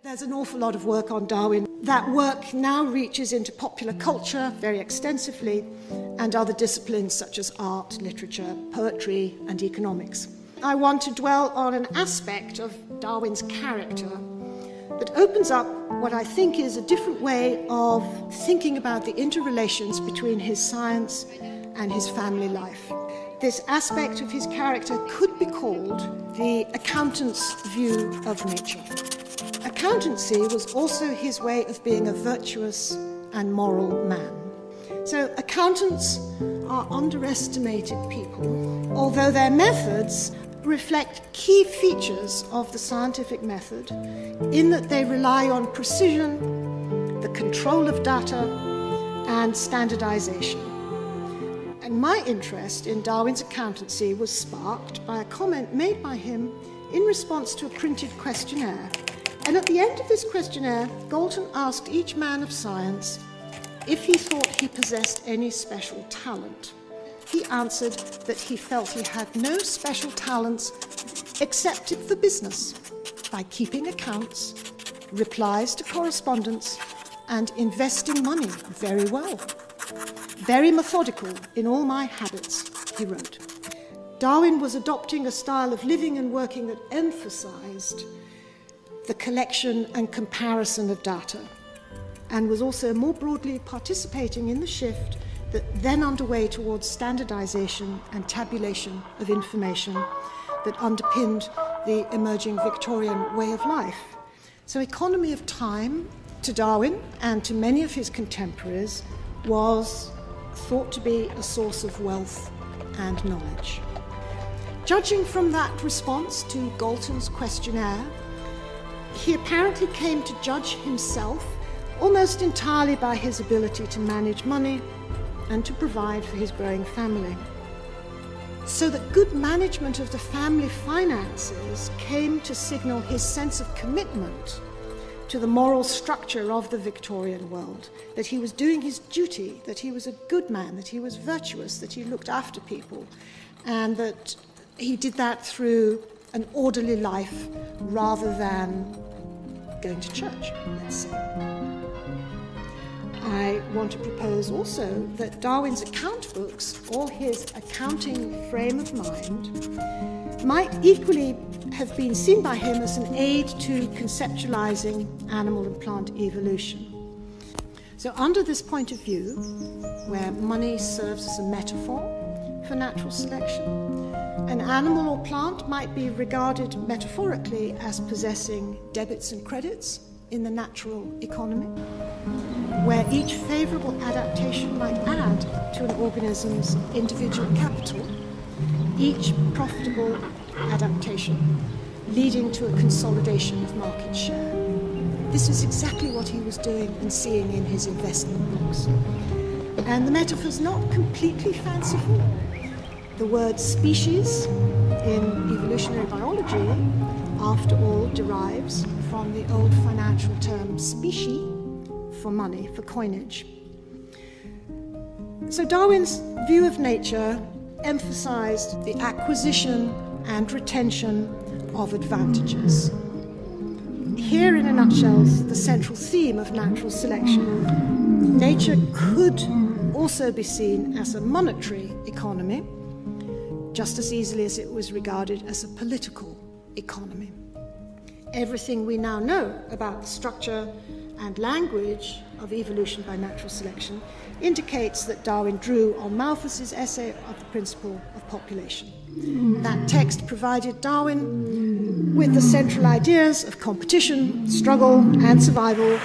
There's an awful lot of work on Darwin. That work now reaches into popular culture very extensively and other disciplines such as art, literature, poetry, and economics. I want to dwell on an aspect of Darwin's character that opens up what I think is a different way of thinking about the interrelations between his science and his family life. This aspect of his character could be called the accountant's view of nature. Accountancy was also his way of being a virtuous and moral man. So accountants are underestimated people, although their methods reflect key features of the scientific method in that they rely on precision, the control of data, and standardization. And my interest in Darwin's accountancy was sparked by a comment made by him in response to a printed questionnaire. And at the end of this questionnaire, Galton asked each man of science if he thought he possessed any special talent. He answered that he felt he had no special talents except for business, by keeping accounts, replies to correspondence, and investing money very well. Very methodical in all my habits, he wrote. Darwin was adopting a style of living and working that emphasized the collection and comparison of data, and was also more broadly participating in the shift that then underway towards standardization and tabulation of information that underpinned the emerging Victorian way of life. So economy of time, to Darwin and to many of his contemporaries, was thought to be a source of wealth and knowledge. Judging from that response to Galton's questionnaire, he apparently came to judge himself almost entirely by his ability to manage money and to provide for his growing family. So that good management of the family finances came to signal his sense of commitment to the moral structure of the Victorian world, that he was doing his duty, that he was a good man, that he was virtuous, that he looked after people, and that he did that through an orderly life rather than going to church, let's say. I want to propose also that Darwin's account books, or his accounting frame of mind, might equally have been seen by him as an aid to conceptualizing animal and plant evolution. So under this point of view, where money serves as a metaphor for natural selection, an animal or plant might be regarded metaphorically as possessing debits and credits in the natural economy, where each favorable adaptation might add to an organism's individual capital, each profitable adaptation leading to a consolidation of market share. This is exactly what he was doing and seeing in his investment books. And the metaphor's not completely fanciful. The word species in evolutionary biology, after all, derives from the old financial term specie, for money, for coinage. So Darwin's view of nature emphasized the acquisition and retention of advantages. Here, in a nutshell, is the central theme of natural selection. Nature could also be seen as a monetary economy, just as easily as it was regarded as a political economy. Everything we now know about the structure and language of evolution by natural selection indicates that Darwin drew on Malthus's essay of the principle of population. That text provided Darwin with the central ideas of competition, struggle, and survival,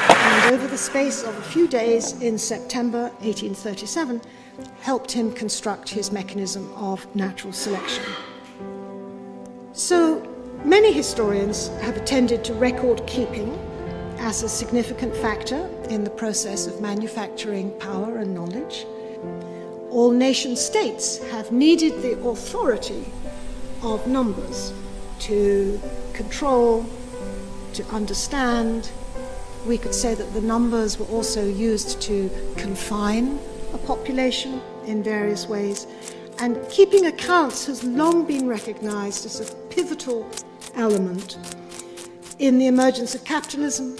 and over the space of a few days in September 1837, helped him construct his mechanism of natural selection. So many historians have attended to record keeping as a significant factor in the process of manufacturing power and knowledge. All nation states have needed the authority of numbers to control, to understand. We could say that the numbers were also used to confine a population in various ways. And keeping accounts has long been recognized as a pivotal element in the emergence of capitalism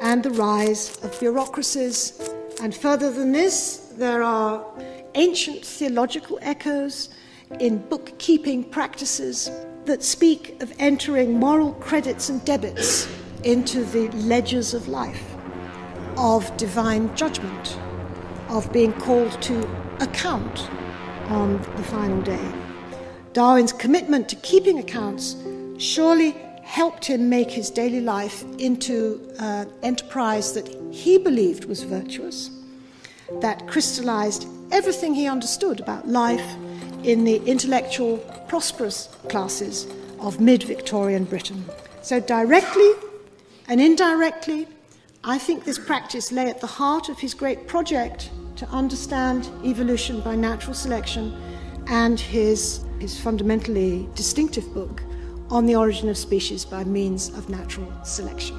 and the rise of bureaucracies. And further than this, there are ancient theological echoes in bookkeeping practices that speak of entering moral credits and debits into the ledgers of life, of divine judgment, of being called to account on the final day. Darwin's commitment to keeping accounts surely helped him make his daily life into an enterprise that he believed was virtuous, that crystallized everything he understood about life in the intellectual, prosperous classes of mid-Victorian Britain. So directly and indirectly, I think this practice lay at the heart of his great project to understand evolution by natural selection and his fundamentally distinctive book on the origin of species by means of natural selection.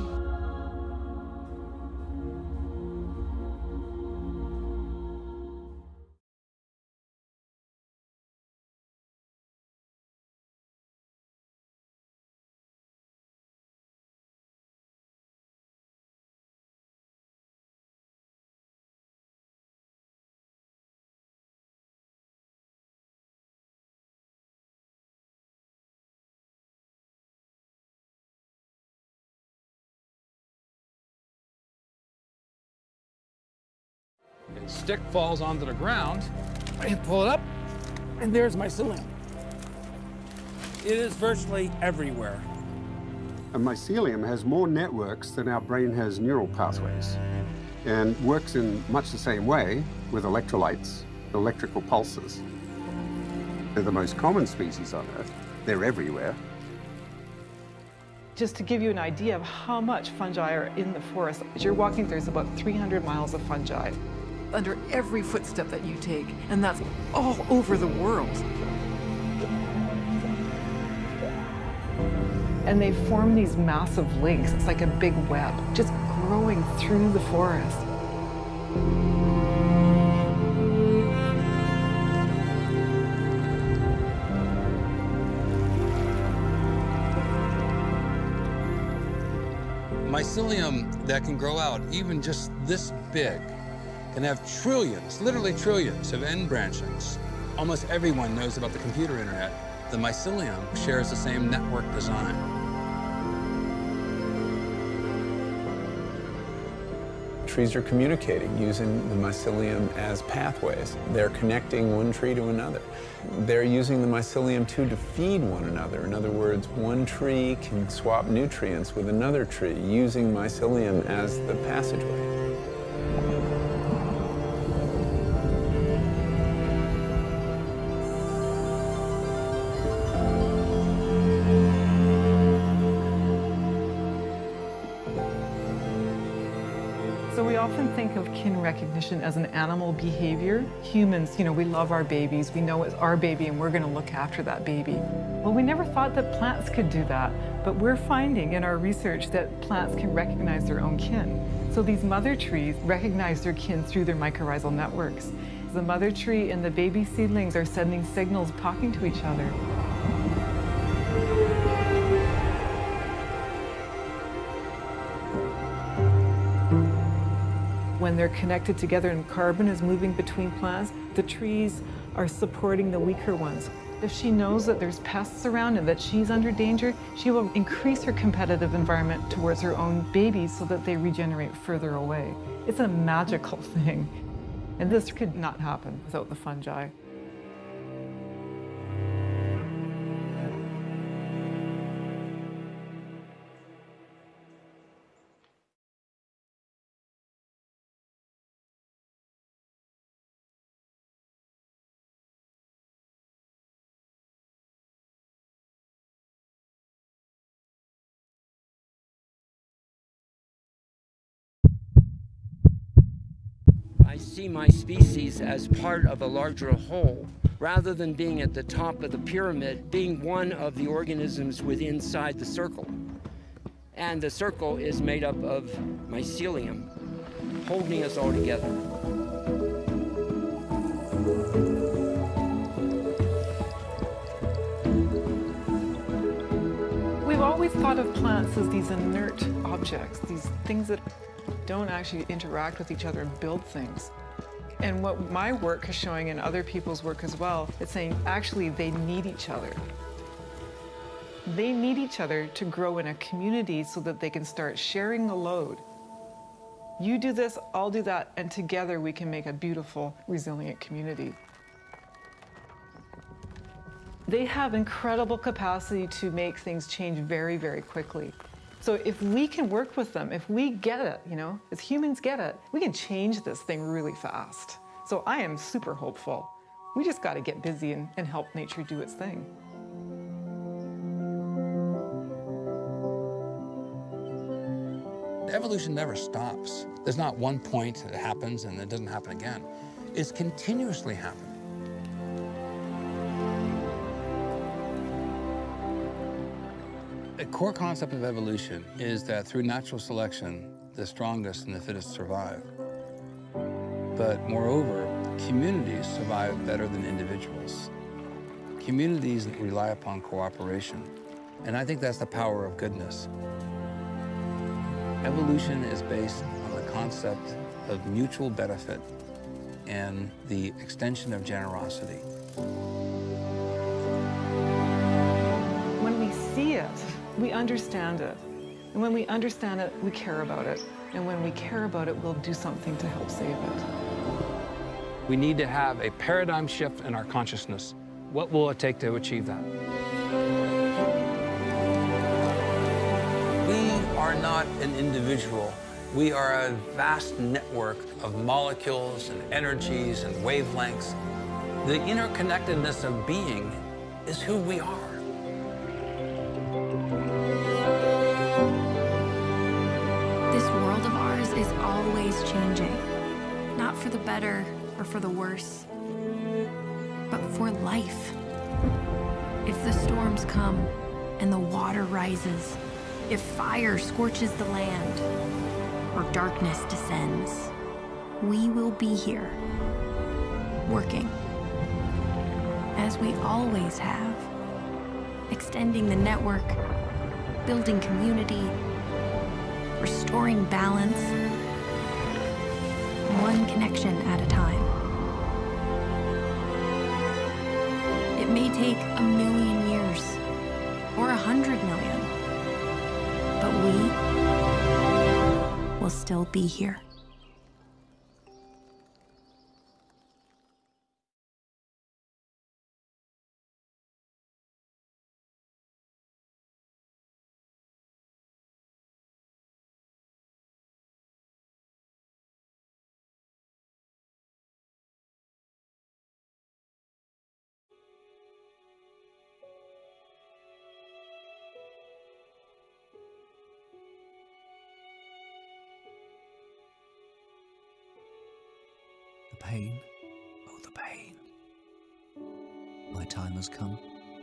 A stick falls onto the ground, I pull it up, and there's mycelium. It is virtually everywhere. A mycelium has more networks than our brain has neural pathways, and works in much the same way with electrolytes, electrical pulses. They're the most common species on Earth. They're everywhere. Just to give you an idea of how much fungi are in the forest, as you're walking, there's about 300 miles of fungi under every footstep that you take, and that's all over the world. And they form these massive links. It's like a big web, just growing through the forest. Mycelium that can grow out even just this big can have trillions, literally trillions of end branchings. Almost everyone knows about the computer internet. The mycelium shares the same network design. Trees are communicating using the mycelium as pathways. They're connecting one tree to another. They're using the mycelium too to feed one another. In other words, one tree can swap nutrients with another tree using mycelium as the passageway. So we often think of kin recognition as an animal behavior. Humans, we love our babies. We know it's our baby and we're going to look after that baby. Well, we never thought that plants could do that, but we're finding in our research that plants can recognize their own kin. So these mother trees recognize their kin through their mycorrhizal networks. The mother tree and the baby seedlings are sending signals, talking to each other. When they're connected together and carbon is moving between plants, the trees are supporting the weaker ones. If she knows that there's pests around and that she's under danger, she will increase her competitive environment towards her own babies so that they regenerate further away. It's a magical thing. And this could not happen without the fungi. I see my species as part of a larger whole, rather than being at the top of the pyramid, being one of the organisms within inside the circle. And the circle is made up of mycelium, holding us all together. We've always always thought of plants as these inert objects, these things that don't actually interact with each other and build things. And what my work is showing, and other people's work as well, it's saying actually they need each other. They need each other to grow in a community so that they can start sharing the load. You do this, I'll do that, and together we can make a beautiful, resilient community. They have incredible capacity to make things change very, very quickly. So if we can work with them, if we get it, you know, as humans get it, we can change this thing really fast. So I am super hopeful. We just got to get busy and help nature do its thing. Evolution never stops. There's not one point that happens and it doesn't happen again. It's continuously happening. A core concept of evolution is that through natural selection, the strongest and the fittest survive. But moreover, communities survive better than individuals. Communities that rely upon cooperation. And I think that's the power of goodness. Evolution is based on the concept of mutual benefit and the extension of generosity. When we see it, we understand it. And when we understand it, we care about it. And when we care about it, we'll do something to help save it. We need to have a paradigm shift in our consciousness. What will it take to achieve that? We are not an individual. We are a vast network of molecules and energies and wavelengths. The interconnectedness of being is who we are. This world of ours is always changing, not for the better or for the worse, but for life. If the storms come and the water rises, if fire scorches the land or darkness descends, we will be here, working, as we always have, extending the network, building community, restoring balance, one connection at a time. It may take 1,000,000 years or 100 million, but we will still be here. The pain, oh the pain. My time has come,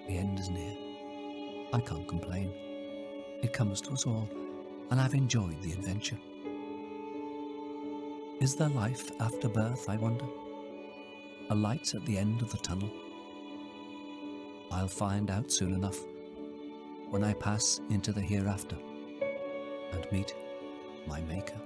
the end is near. I can't complain. It comes to us all, and I've enjoyed the adventure. Is there life after birth, I wonder? A light at the end of the tunnel? I'll find out soon enough, when I pass into the hereafter and meet my Maker.